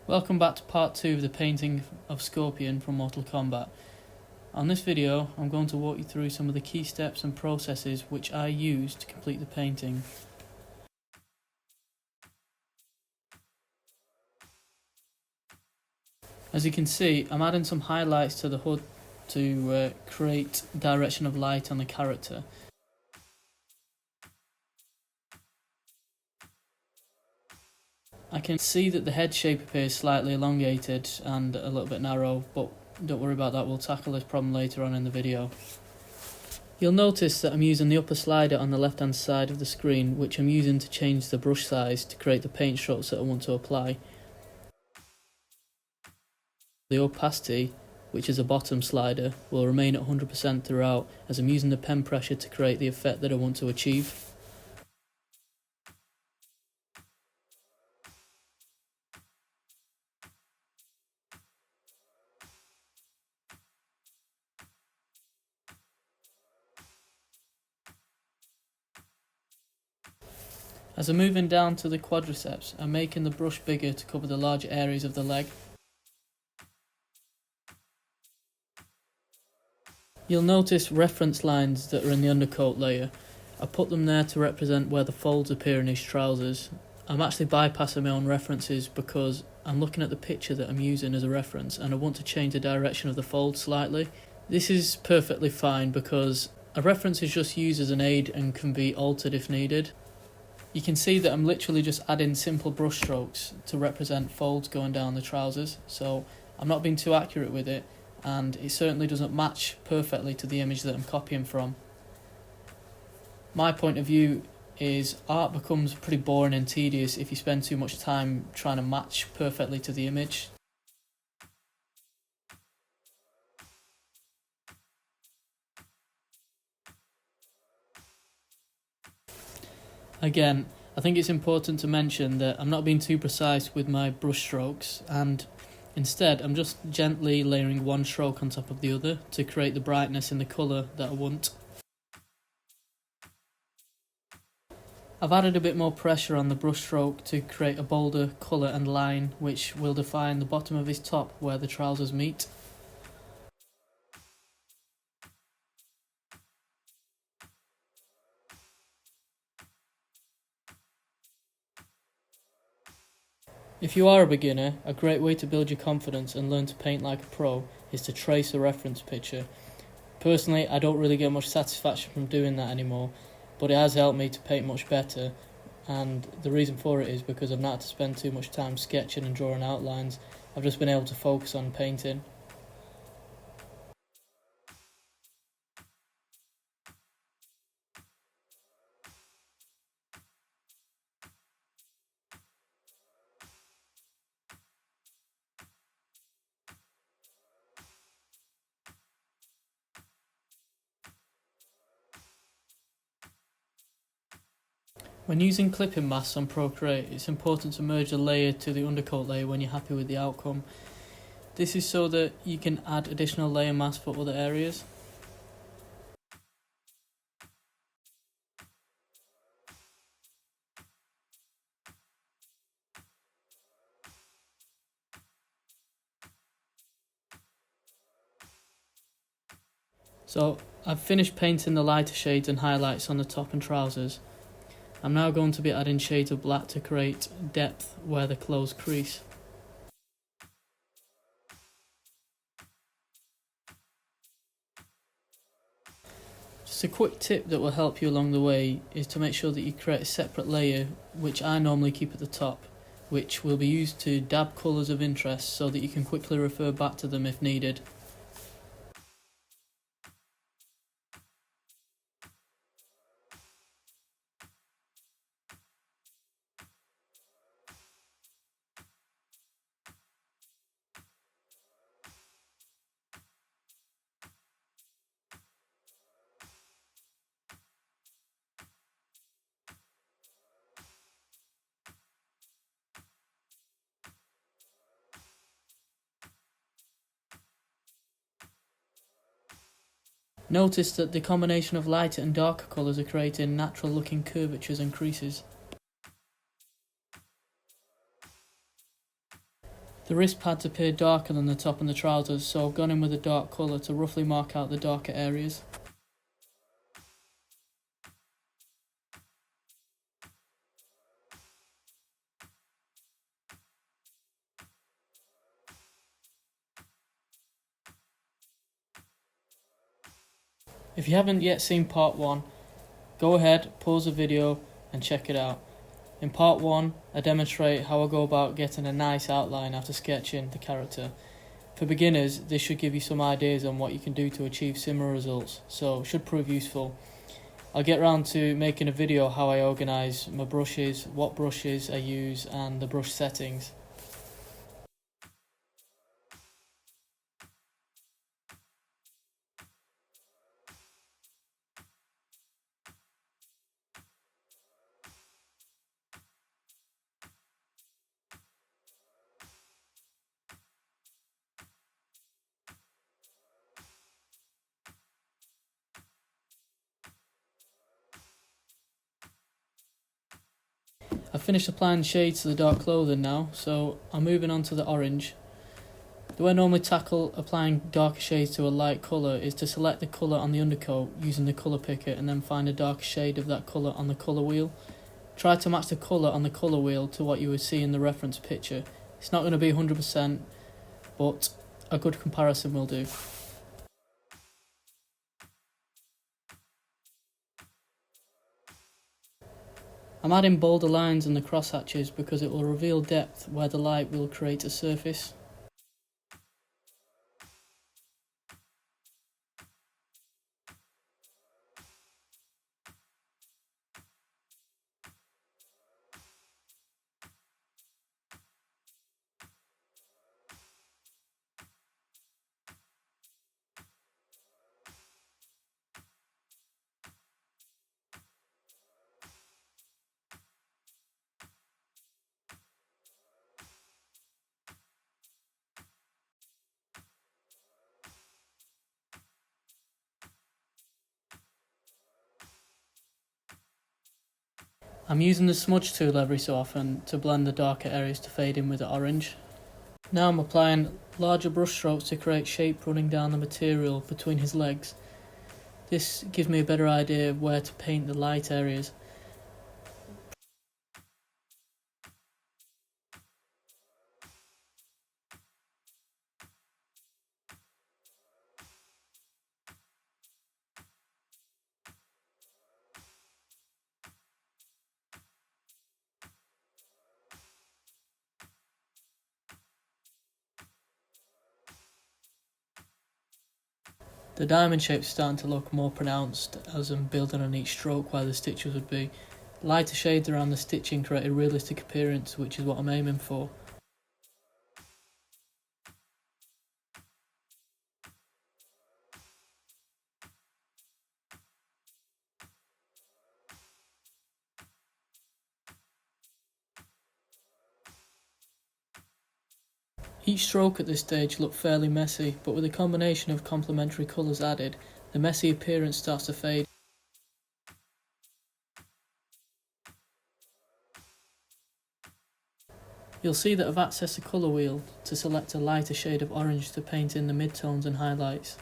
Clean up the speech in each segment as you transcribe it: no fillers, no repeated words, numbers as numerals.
Welcome back to part 2 of the painting of Scorpion from Mortal Kombat. On this video, I'm going to walk you through some of the key steps and processes which I use to complete the painting. As you can see, I'm adding some highlights to the HUD to create direction of light on the character. I can see that the head shape appears slightly elongated and a little bit narrow, but don't worry about that, we'll tackle this problem later on in the video. You'll notice that I'm using the upper slider on the left hand side of the screen, which I'm using to change the brush size to create the paint strokes that I want to apply. The opacity, which is a bottom slider, will remain at 100% throughout, as I'm using the pen pressure to create the effect that I want to achieve. As I'm moving down to the quadriceps, I'm making the brush bigger to cover the larger areas of the leg. You'll notice reference lines that are in the undercoat layer. I put them there to represent where the folds appear in his trousers. I'm actually bypassing my own references because I'm looking at the picture that I'm using as a reference and I want to change the direction of the fold slightly. This is perfectly fine because a reference is just used as an aid and can be altered if needed. You can see that I'm literally just adding simple brush strokes to represent folds going down the trousers, so I'm not being too accurate with it, and it certainly doesn't match perfectly to the image that I'm copying from. My point of view is art becomes pretty boring and tedious if you spend too much time trying to match perfectly to the image. Again, I think it's important to mention that I'm not being too precise with my brush strokes, and instead I'm just gently layering one stroke on top of the other to create the brightness in the colour that I want. I've added a bit more pressure on the brush stroke to create a bolder colour and line which will define the bottom of his top where the trousers meet. If you are a beginner, a great way to build your confidence and learn to paint like a pro is to trace a reference picture. Personally, I don't really get much satisfaction from doing that anymore, but it has helped me to paint much better, and the reason for it is because I've not had to spend too much time sketching and drawing outlines. I've just been able to focus on painting. When using clipping masks on Procreate, it's important to merge a layer to the undercoat layer when you're happy with the outcome. This is so that you can add additional layer masks for other areas. So I've finished painting the lighter shades and highlights on the top and trousers. I'm now going to be adding shades of black to create depth where the clothes crease. Just a quick tip that will help you along the way is to make sure that you create a separate layer, which I normally keep at the top, which will be used to dab colours of interest so that you can quickly refer back to them if needed. Notice that the combination of lighter and darker colours are creating natural looking curvatures and creases. The wrist pads appear darker than the top and the trousers, so I've gone in with a dark colour to roughly mark out the darker areas. If you haven't yet seen part 1, go ahead, pause the video and check it out. In part 1, I demonstrate how I go about getting a nice outline after sketching the character. For beginners, this should give you some ideas on what you can do to achieve similar results, so it should prove useful. I'll get round to making a video how I organise my brushes, what brushes I use and the brush settings. I've finished applying shades to the dark clothing now, so I'm moving on to the orange. The way I normally tackle applying darker shades to a light colour is to select the colour on the undercoat using the colour picker and then find a darker shade of that colour on the colour wheel. Try to match the colour on the colour wheel to what you would see in the reference picture. It's not going to be 100%, but a good comparison will do. I'm adding bolder lines in the crosshatches because it will reveal depth where the light will create a surface. I'm using the smudge tool every so often to blend the darker areas to fade in with the orange. Now I'm applying larger brush strokes to create shape running down the material between his legs. This gives me a better idea of where to paint the light areas. The diamond shape's starting to look more pronounced as I'm building on each stroke where the stitches would be. Lighter shades around the stitching create a realistic appearance, which is what I'm aiming for. Each stroke at this stage looked fairly messy, but with a combination of complementary colours added, the messy appearance starts to fade. You'll see that I've accessed the colour wheel to select a lighter shade of orange to paint in the midtones and highlights.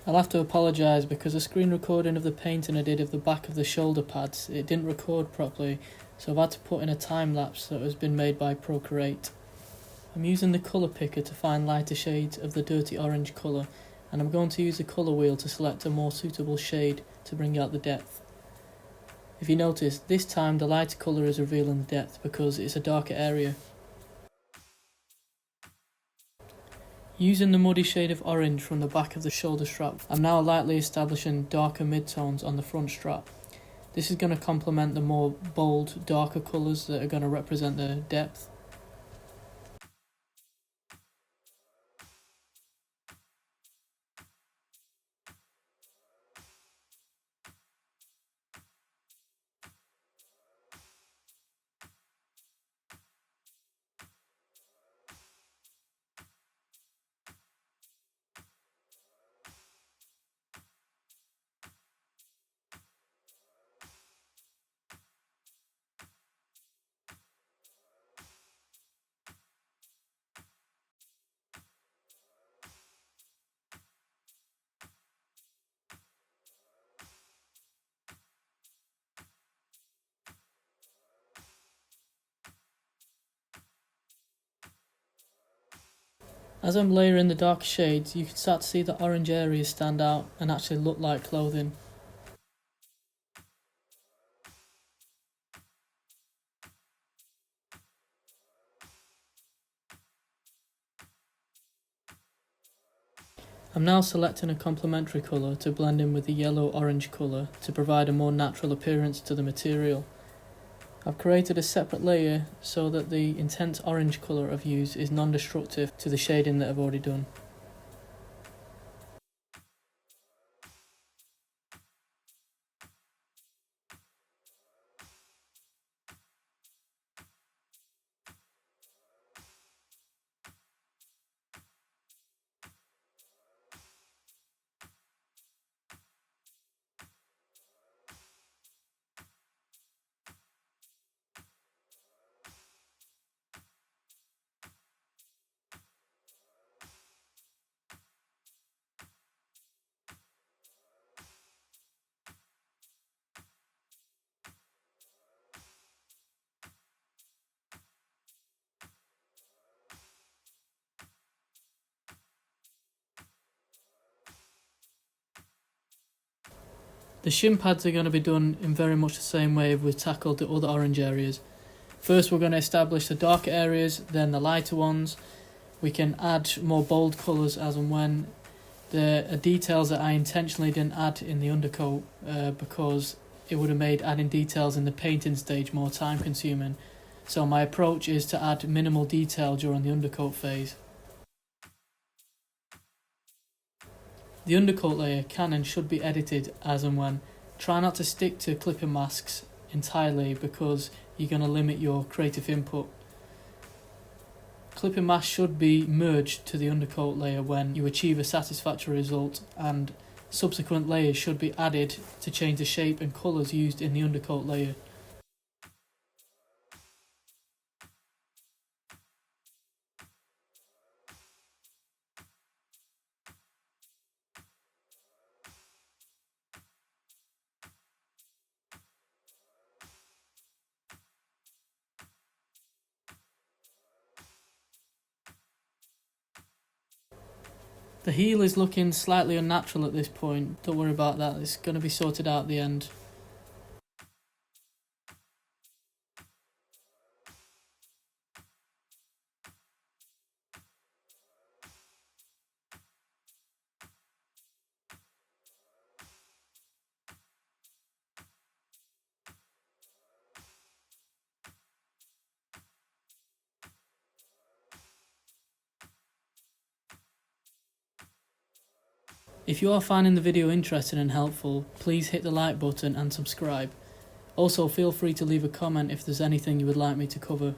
I'll have to apologise because the screen recording of the painting I did of the back of the shoulder pads, it didn't record properly, so I've had to put in a time lapse that has been made by Procreate. I'm using the colour picker to find lighter shades of the dirty orange colour and I'm going to use the colour wheel to select a more suitable shade to bring out the depth. If you notice, this time the lighter colour is revealing the depth because it's a darker area. Using the muddy shade of orange from the back of the shoulder strap, I'm now lightly establishing darker midtones on the front strap. This is going to complement the more bold, darker colours that are going to represent the depth. As I'm layering the darker shades, you can start to see the orange areas stand out and actually look like clothing. I'm now selecting a complementary colour to blend in with the yellow-orange colour to provide a more natural appearance to the material. I've created a separate layer so that the intense orange colour I've used is non-destructive to the shading that I've already done. The shin pads are going to be done in very much the same way we've tackled the other orange areas. First we're going to establish the darker areas, then the lighter ones. We can add more bold colours as and when. There are details that I intentionally didn't add in the undercoat because it would have made adding details in the painting stage more time consuming. So my approach is to add minimal detail during the undercoat phase. The undercoat layer can and should be edited as and when. Try not to stick to clipping masks entirely because you're going to limit your creative input. Clipping masks should be merged to the undercoat layer when you achieve a satisfactory result, and subsequent layers should be added to change the shape and colours used in the undercoat layer. The heel is looking slightly unnatural at this point. Don't worry about that, it's going to be sorted out at the end. If you are finding the video interesting and helpful, please hit the like button and subscribe. Also feel free to leave a comment if there's anything you would like me to cover.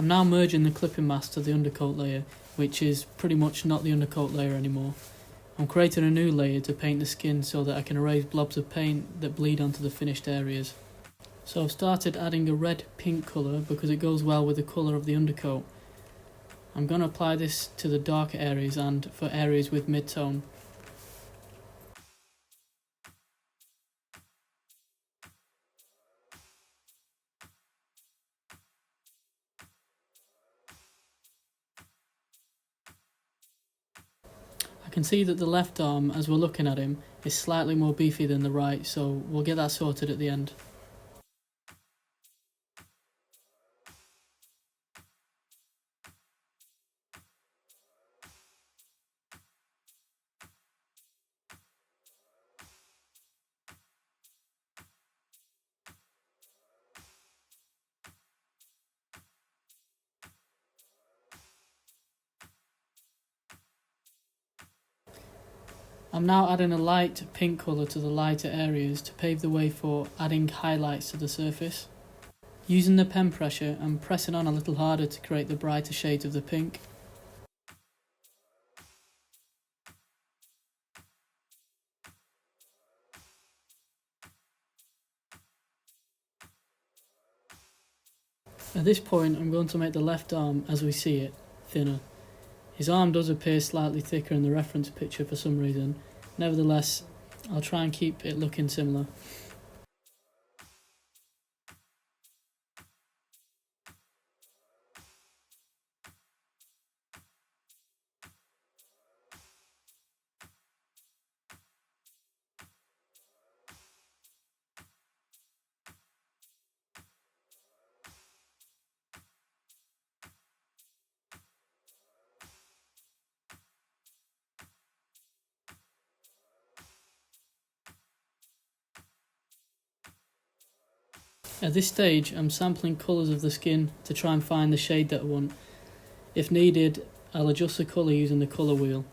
I'm now merging the clipping mask to the undercoat layer, which is pretty much not the undercoat layer anymore. I'm creating a new layer to paint the skin so that I can erase blobs of paint that bleed onto the finished areas. So I've started adding a red-pink colour because it goes well with the colour of the undercoat. I'm going to apply this to the darker areas and for areas with mid-tone. I can see that the left arm, as we're looking at him, is slightly more beefy than the right, so we'll get that sorted at the end. I'm now adding a light pink colour to the lighter areas to pave the way for adding highlights to the surface. Using the pen pressure, I'm pressing on a little harder to create the brighter shades of the pink. At this point, I'm going to make the left arm, as we see it, thinner. His arm does appear slightly thicker in the reference picture for some reason. Nevertheless, I'll try and keep it looking similar. At this stage, I'm sampling colours of the skin to try and find the shade that I want. If needed, I'll adjust the colour using the colour wheel.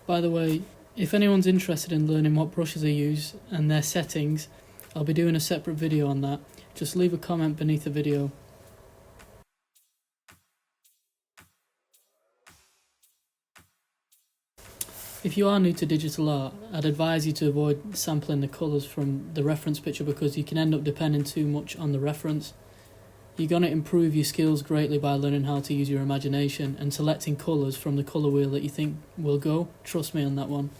By the way, if anyone's interested in learning what brushes I use and their settings, I'll be doing a separate video on that. Just leave a comment beneath the video. If you are new to digital art, I'd advise you to avoid sampling the colours from the reference picture because you can end up depending too much on the reference. You're going to improve your skills greatly by learning how to use your imagination and selecting colours from the colour wheel that you think will go. Trust me on that one.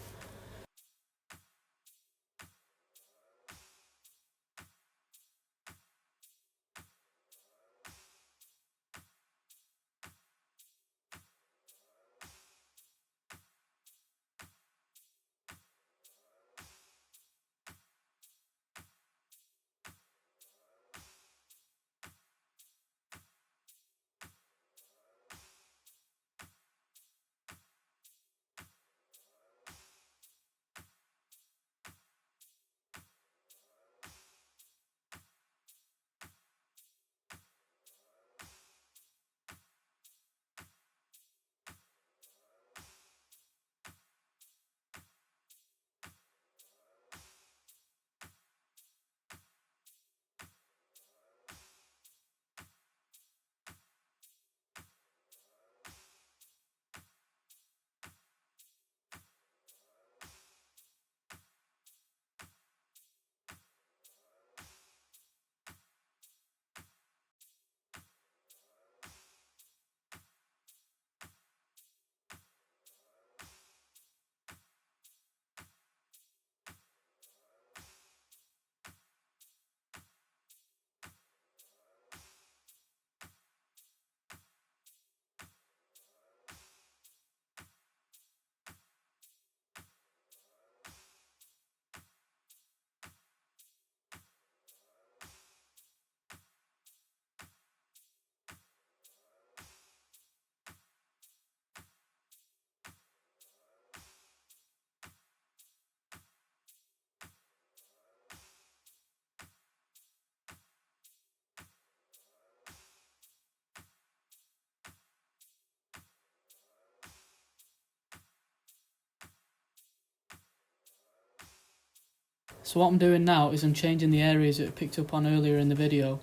So what I'm doing now is I'm changing the areas that I picked up on earlier in the video.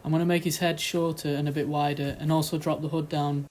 I'm going to make his head shorter and a bit wider, and also drop the hood down.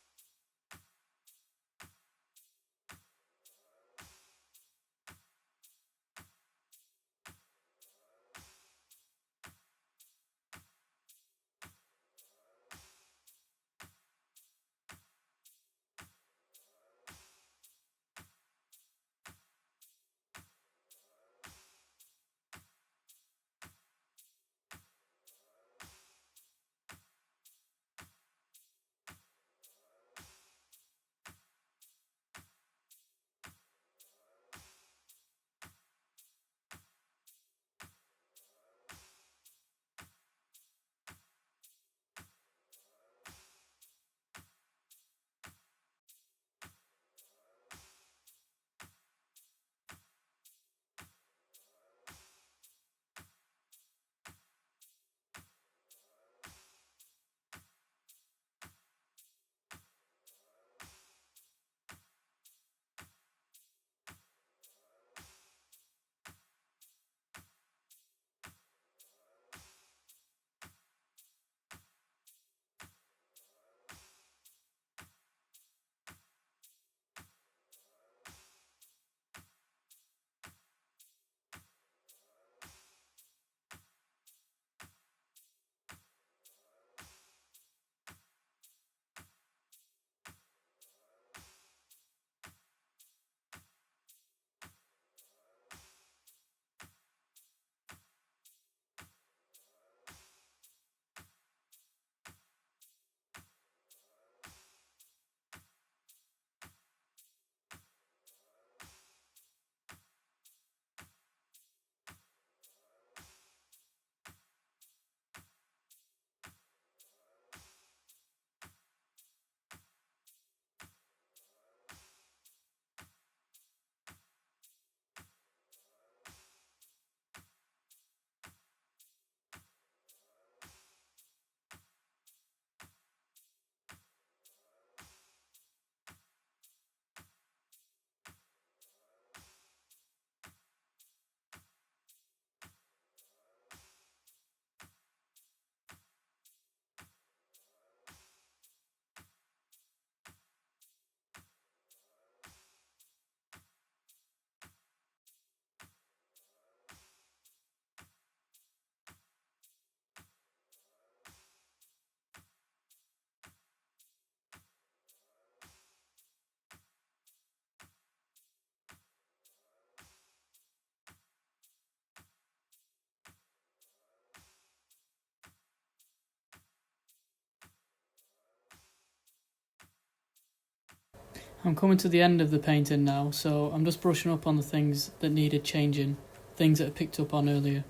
I'm coming to the end of the painting now, so I'm just brushing up on the things that needed changing, things that I picked up on earlier.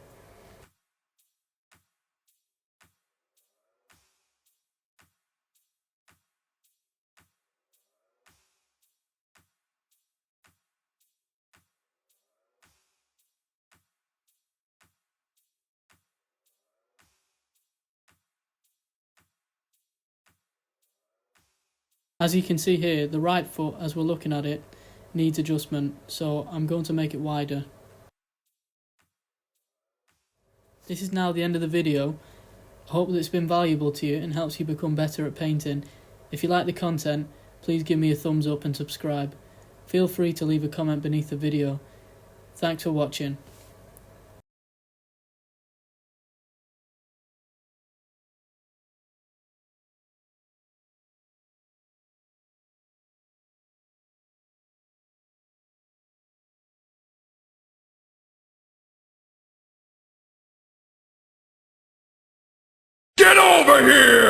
As you can see here, the right foot, as we're looking at it, needs adjustment, so I'm going to make it wider. This is now the end of the video. I hope that it's been valuable to you and helps you become better at painting. If you like the content, please give me a thumbs up and subscribe. Feel free to leave a comment beneath the video. Thanks for watching. Get over here!